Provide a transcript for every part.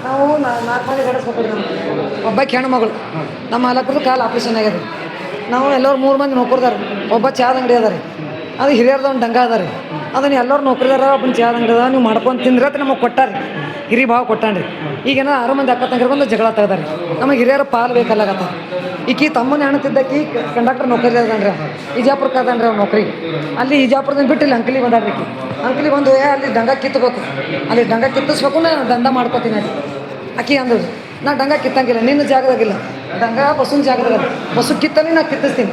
ನಾವು 4 ಮಂದಿ ಗಡಿಸ್ಕೊಟ್ಟಿದ್ವಿ. ಒಬ್ಬಾಕಿ ಹೆಣ್ಣು ಮಗಳು. ನಮ್ಮ ಮಾಲಕರದು ಕಾಲು ಆಪ್ರೇಷನ್ ಆಗ್ಯದ. ನಾವು ಎಲ್ಲರೂ 3 ಮಂದಿ ನೌಕರದಾರ. ಒಬ್ಬ ಚಾದ ಅಂಗಡಿ ಅದ ರೀ, ಅದು ಹಿರಿಯರ್ದ ಒಂದು ಡಂಗ ಅದ ರೀ. ಅದನ್ನು ಎಲ್ಲರೂ ನೌಕರಿದಾರ, ಒಬ್ಬನ ಚಾದ ಅಂಗಡಿ ಅದ. ನೀವು ಮಾಡ್ಕೊಂಡು ತಿಂದ್ರತ್ ನಮಗೆ ಕೊಟ್ಟಾರಿ, ಹಿರಿ ಭಾವ ಕೊಟ್ಟಾನ್ರಿ. ಈಗೇನ 6 ಮಂದಿ ಅಕ್ಕ ತಂಗಿರು ಬಂದು ಜಗಳ ತೆಗ್ದಾರೆ. ನಮಗೆ ಹಿರಿಯರ ಪಾಲು ಬೇಕಲ್ಲಾಗತ್ತ. ಈಕಿ ತಮ್ಮನ ಹೆಣ್ತಿದ್ದಕ್ಕಿ ಕಂಡಕ್ಟರ್ ನೌಕರಿ ಅದನ್ರಿ, ಇಜಾಪುರಕ್ಕೆ ಅದನ್ರಿ ಅವ್ರು ನೌಕರಿ. ಅಲ್ಲಿ ಇಜಾಪುರದಿಂದ ಬಿಟ್ಟು ಇಲ್ಲಿ ಅಂಕಲಿ ಬಂದಾಡ್ರಿ. ಅಂಕಲಿ ಬಂದು ಅಲ್ಲಿ ಡಂಗ ಕಿತ್ತಬೇಕು, ಅಲ್ಲಿ ಡಂಗ ಕಿತ್ತಿಸ್ಬೇಕು, ನಾನು ದಂಧ ಮಾಡ್ಕೋತೀನಿ ಅಲ್ಲಿ. ಆಕಿ ಅಂದ್ರು ನಾ ಡಂಗ ಕಿತ್ತಂಗಿಲ್ಲ, ನಿನ್ನ ಜಾಗದಾಗಿಲ್ಲ, ಡಂಗ ಬಸ್ಸಿನ ಜಾಗದಾಗ, ಬಸ್ಸು ಕಿತ್ತಲ್ಲಿ ನಾ ಕಿತ್ತಿಸ್ತೀನಿ.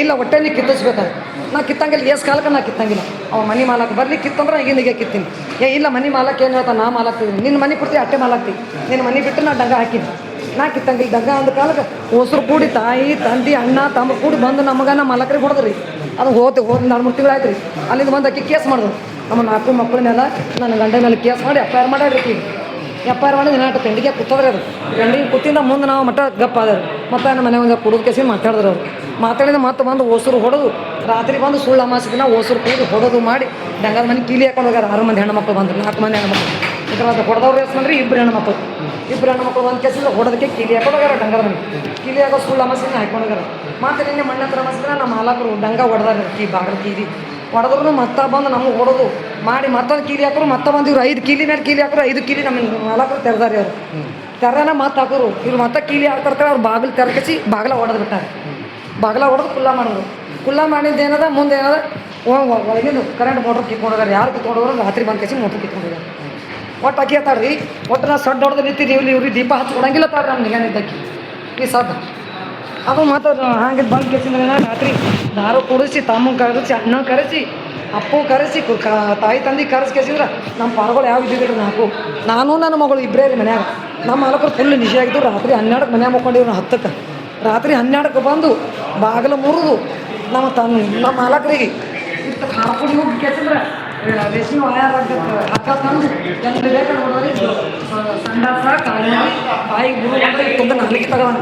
ಇಲ್ಲ ಹೊಟ್ಟೆ ನೀ ಕಿತ್ತಿಸ್ಬೇಕಾದ್ರೆ ನಾ ಕಿತ್ತಂಗಿಲ್ಲ, ಎಸ್ ಕಾಲಕ್ಕೆ ನಾ ಕಿತ್ತಂಗಿಲ್ಲ. ಅವ ಮನೆ ಮಾಲಕ್ ಬರ್ಲಿ ಕಿತ್ತಂದ್ರೆ ಈಗಿನಿಗೆ ಕಿತ್ತೀನಿ. ಇಲ್ಲ ಮನೆ ಮಾಲಕ್ ಏನು ಹೇಳ್ತಾ, ನಾ ಮಾಲಾಕ್ತಿದ್ದೀನಿ, ನಿನ್ನ ಮನೆ ಕೊಡ್ತೀವಿ ಅಟ್ಟೆ ಮಾಲಾಕ್ತೀವಿ, ನಿನ್ನ ಮನೆ ಬಿಟ್ಟು ನಾ ಡಂಗ ಹಾಕಿನಿ, ನಾ ಕಿತ್ತಂಗಿಲ್ಲ. ಡಂಗ ಅಂದ ಕಾಲಕ್ಕೆ ಹೊಸರು ಕೂಡಿ ತಾಯಿ ತಂದೆ ಅಣ್ಣ ತಮ್ಮ ಕೂಡಿ ಬಂದು ನಮಗ ನಮ್ಮ ಮಾಲಕರಿಗೆ ಹೊಡೆದ್ರಿ. ಅದು ಹೋದ 2-3 ತಿಂಗಳು ಆಯ್ತು ರೀ. ಅಲ್ಲಿಂದ ಬಂದು ಅಕ್ಕಿ ಕೇಸ್ ಮಾಡಿದ್ರು. ನಮ್ಮ 4 ಮಕ್ಕಳ ಮೇಲೆ ನನ್ನ ಗಂಡ ಮೇಲೆ ಕೇಸ್ ಮಾಡಿ FIR ಮಾಡ್ಯಾಡ್ರಿ. FIR ಮಾಡಿ ದಿನಾಟ ಪೆಂಡಿಗೆ ಕೂತದ್ರಿ. ಅದು ಪೆಂಡಿಗೆ ಕೂತಿಂದ ಮುಂದೆ ನಾವು ಮಟ್ಟ ಗಪ್ಪ ಆದರು. ಮತ್ತು ನಮ್ಮ ಮನೆ ಒಂದು ಕುಡಿದ ಕೇಸಿ ಮಾತಾಡಿದ್ರು ಅವರು. ಮಾತಾಡಿದ ಮತ್ತೆ ಬಂದು ಹೊಸರು ಹೊಡೆದು ರಾತ್ರಿ ಬಂದು ಸುಳ್ಳು ಅಮಾಸಿ ದಿನ ಹೊಸರು ಕೂಡಿ ಹೊಡೆದು ಮಾಡಿ ಡಂಗದ ಮನೆ ಕೀಲಿ ಹಾಕೊಂಡು ಹೋಗ್ಯಾರ. 6 ಮಂದಿ ಹೆಣ್ಣು ಮಕ್ಕಳು ಬಂದರು, 4 ಮಂದಿ ಹೆಣ್ಣು ಮಕ್ಕಳು. ಇದರ ಹೊಡೆದವ್ರು ಎಷ್ಟು ಬಂದ್ರಿ, 2 ಹೆಣ್ಣು ಮಕ್ಕಳು. 2 ಹೆಣ್ಣು ಮಕ್ಕಳು ಒಂದು ಕೇಸಿಂದ ಹೊಡೆದಕ್ಕೆ ಕೀಲಿ ಹಾಕೊಂಡು ಹೋಗ್ಯಾರ. ಡಂಗದ ಮನೆ ಕೀಲಿ ಹಾಕೋ ಸುಳ್ಳು ಅಮಾಸಿನ ಹಾಕೊಂಡು ಹೋಗ್ಯಾರ. ಮತ್ತು ನಿನ್ನೆ ಮಣ್ಣ ಹತ್ರ ಅಮಾಸಿನ ನಮ್ಮ ಮಾಲಕರು ಡಂಗ ಹೊಡೆದಾರ ಬಾಗಿಲು ಕೀಲಿ ಹೊಡೆದ್ರು. ಮತ್ತೆ ಬಂದು ನಮಗೆ ಹೊಡೆದು ಮಾಡಿ ಮತ್ತೊಂದು ಕೀಲಿ ಹಾಕೋರು. ಮತ್ತೆ ಬಂದು ಇವ್ರು 5 ಕೀಲಿ ಮೇಲೆ ಕೀಲಿ ಹಾಕೋರು. 5 ಕೀಲಿ ನಮ್ಮ ಮಾಲಕರು ತೆರೆದಾರೆ. ಅವರು ತೆರನ ಮತ್ತೆ ಹಾಕೋರು. ಇವ್ರು ಮತ್ತೆ ಕೀಲಿ ಹಾಕ್ತಾರೆ. ಅವ್ರು ಬಾಗಿಲು ತೆರಕಿಸಿ ಬಾಗಿಲ ಹೊಡೆದು ಬಿಟ್ಟಾರೆ. ಬಾಗಿಲ ಹೊಡೆದು ಕುಲ್ಲ ಮಾಡಿದ್ರು. ಕುಲ್ಲ ಮಾಡಿದ್ದು ಏನದ ಮುಂದೆ ಏನದ ಒಳಗಿಂದು ಕರೆಂಟ್ ಮೋಟ್ರ್ ಕಿತ್ಕೊಂಡು ಹೋಗಾರೆ. ಯಾರು ಕಿತ್ಕೊಂಡು ಹೋಗೋರು, ರಾತ್ರಿ ಬಂದು ಕೇಸಿ ಮೋಟ್ರ್ ಕಿತ್ಕೊಂಡು ಹೋಗಾರೆ. ಒಟ್ಟು ಅಕ್ಕಿ ಹೇಳ್ತಾರ್ರಿ, ಒಟ್ಟು ನಾ ಸಡ್ಡು ಹೊಡೆದು ನಿಂತೀನಿ, ಇವ್ರಿಗೆ ದೀಪ ಹಚ್ಕೊಡಂಗಿಲ್ಲ ತಾಳ್ರಿ ನಮ್ಮ ನಿಗಾನಿದ್ದಕ್ಕಿ ಈ ಸದ್ದು. ಅದು ಮತ್ತು ಹಂಗೆ ಬಂದು ಕೇಸಿಂದ್ರೆ ರಾತ್ರಿ ದಾರು ಕುಡಿಸಿ, ತಮ್ಮ ಕರೆಸಿ, ಅಣ್ಣ ಕರೆಸಿ, ಅಪ್ಪು ಕರೆಸಿ, ತಾಯಿ ತಂದೆ ಕರೆಸಿ ಕೇಸಿದ್ರೆ ನಮ್ಮ ಪಾರುಗಳು ಯಾವ ಇದ್ದಿದ್ರಿ. ನಾನು ನನ್ನ ಮಗಳು ಇಬ್ಬರೇ ರೀ ಮನ್ಯಾಗ. ನಮ್ಮ ಮಾಲಕರು ಫುಲ್ ನಿಶೆ ಆಗಿದ್ದು. ರಾತ್ರಿ 12ಕ್ಕೆ ಮನ್ಯಾಗ ಮುಕ್ಕೊಂಡಿವ್ರು. 10ಕ್ಕೆ ರಾತ್ರಿ 12ಕ್ಕೆ ಬಂದು ಬಾಗಿಲು ಮುರಿದು ನಮ್ಮ ಮಾಲಕರಿಗೆ ಇಷ್ಟು ಖಾರ ಪುಡಿ ಹೋಗಿ ಕೇಸಿದ್ರೆ ರೇಷ್ಮೆ ವಯರ್ ಹಕ್ಕ ತಂದು ಎಲ್ಲ ಬೇಕಾದ್ರೆ ನೋಡಿದ್ರೆ ಸಂಡಾಸ ಕಾಯಿ ಬಾಯಿಗೆ ಗುರು ಅಂತ ತುಂಬ ನಗಲಿಕ್ಕೆ ತಗೋಣ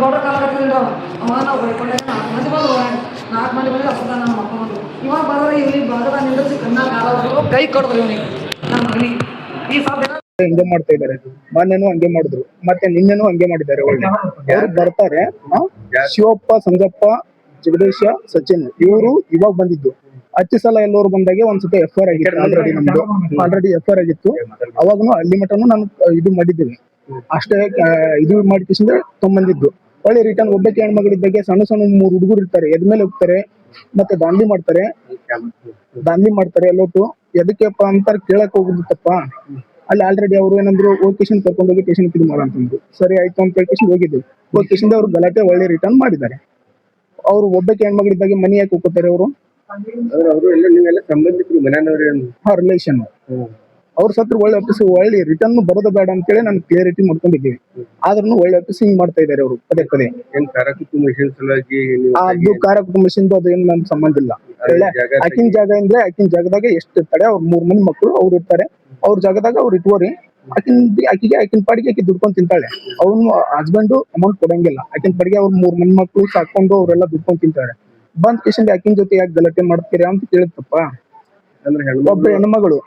ಹೊರ ಕಾಲಾಗತ್ತಿಲ್ಲ. ಅವ ನಾವು ಬೈಕೊಂಡೆ 4 ಮಂದಿ ಬಂದು 4 ಮಂದಿ ಬಂದು ಅಸದ ನನ್ನ ಮಕ್ಕಳು ಬಂದು ಇವಾಗ ಬರೋದ್ರೆ ಇವ್ನಿಗೆ ಭಾಗದ ನಿಂದಿಸಿ ಕಣ್ಣ ಕಾಲ ಕೈ ಕೊಡಿದ್ರು ಇವನಿಗೆ, ನನ್ನ ಮಗನಿಗೆ. ಈ ಸಾಧ್ಯ ಹಂಗೆ ಮಾಡ್ತಾ ಇದ್ದಾರೆ. ಮೊನ್ನೆನೂ ಹಂಗೆ ಮಾಡಿದ್ರು, ಮತ್ತೆ ನಿನ್ನೆನೂ ಹಂಗೆ ಮಾಡಿದ್ದಾರೆ. ಒಳ್ಳೆ ಅವ್ರು ಬರ್ತಾರೆ. ಶಿವಪ್ಪ, ಸಂಗಪ್ಪ, ಜಗದೀಶ, ಸಚಿನ್ ಇವರು ಇವಾಗ ಬಂದಿದ್ದು. 10 ಸಲ ಎಲ್ಲರೂ ಬಂದಾಗೆ ಒಂದ್ಸತಿ FIR ಆಗಿತ್ತು. ಆಲ್ರೆಡಿ FIR ಆಗಿತ್ತು. ಅವಾಗನು ಅಲ್ಲಿ ಮಟನು ನಾನು ಇದು ಮಾಡಿದ್ದೀನಿ. ಅಷ್ಟೇ ಇದು ಮಾಡಿಕಿಸಿದ್ರೆ ತೊಂಬಂದಿದ್ದು. ಒಳ್ಳೆ ರಿಟರ್ನ್ ಒಬ್ಬಕ್ಕೆ ಹೆಣ್ಮಗಳಿದ್ದಾಗೆ ಸಣ್ಣ 3 ಹುಡುಗರು ಇರ್ತಾರೆ. ಎದ್ಮೇಲೆ ಹೋಗ್ತಾರೆ, ಮತ್ತೆ ದಾಂಧಲಿ ಮಾಡ್ತಾರೆ ಎಲ್ಲೋಟು. ಎದಕ್ಕೆಪ್ಪ ಅಂತ ಕೇಳಕ್ ಹೋಗುತ್ತಪ್ಪ. ಅಲ್ಲಿ ಆಲ್ರೆಡಿ ಅವರು ಏನಂದ್ರು ಓಕೇಶನ್ ಕರ್ಕೊಂಡು ಹೋಗಿ ಟೇಷನ್ ಇದು ಮಾಡಂತಂದ್ರು. ಸರಿ ಆಯ್ತು ಅಂತ ಹೇಳಿ ಹೋಗಿದ್ದು. ಓಕೇಶನ್ ಅವ್ರು ಗಲಾಟೆ ಒಳ್ಳೆ ರಿಟರ್ನ್ ಮಾಡಿದ್ದಾರೆ. ಅವ್ರು ಒಬ್ಬಕ್ಕೆ ಹೆಣ್ಮಗಳಿದ್ದಾಗೆ ಮನಿ ಯಾಕೆ ಹೋಗ್ತಾರೆ ಅವರು? ನೀವೆಲ್ಲ ಸಂಬಂಧಿಕರು ಮನೆಯವ್ರೆ? ರಿಲೇಷನ್. ಅವ್ರ ಸತ್ರ ಒಳ್ಳೆ ರಿಟರ್ನ್ ಬರೋದು ಬೇಡ ಅಂತೇಳಿ ನಾನು ಕ್ಲಿಯರಿಟಿ ಮಾಡ್ಕೊಂಡಿದ್ದೀವಿ. ಆದ್ರೂ ಒಳ್ಳೆ ಆಫೀಸ್ ಹಿಂಗ್ ಮಾಡ್ತಾ ಇದಾರೆ ಅವರು ಪದೇ ಪದೇ. ಅದು ಕಾರಕುಟುಂಬ ಮಿಷನ್ ಅದು ಏನು ನಮ್ಗೆ ಸಂಬಂಧ ಇಲ್ಲ. ಆಕಿನ ಜಾಗ ಅಂದ್ರೆ ಆಕಿನ ಜಾಗದಾಗ ಎಷ್ಟು ಇರ್ತಾರೆ, ಅವ್ರ 3 ಮಂದಿ ಮಕ್ಕಳು ಅವ್ರು ಇರ್ತಾರೆ. ಅವ್ರ ಜಾಗದಾಗ ಅವ್ರು ಇಟ್ಕೋರಿ. ಆಕಿನ ಪಾಡಿಗೆ ಆಕಿ ದುಡ್ಕೊಂಡ್ ತಿಂತಾಳೆ. ಅವ್ನು ಹಸ್ಬೆಂಡ್ ಅಮೌಂಟ್ ಕೊಡಂಗಿಲ್ಲ. ಆಕಿನ ಪಾಡಿಗೆ ಅವ್ರ 3 ಮಂದಿ ಮಕ್ಕಳು ಸಾಕೊಂಡು ಅವರೆಲ್ಲ ದುಡ್ಕೊಂಡ್ ತಿಂತಾರೆ. ಬಂದ್ ಕಿಶನ್ ಆಕಿನ ಜೊತೆ ಯಾಕೆ ಗಲಾಟೆ ಮಾಡ್ತೀರಾ ಅಂತ ಕೇಳುತ್ತಪ್ಪ. ಅಂದ್ರೆ ಒಬ್ಬ ಹೆಣ್ಮಗಳು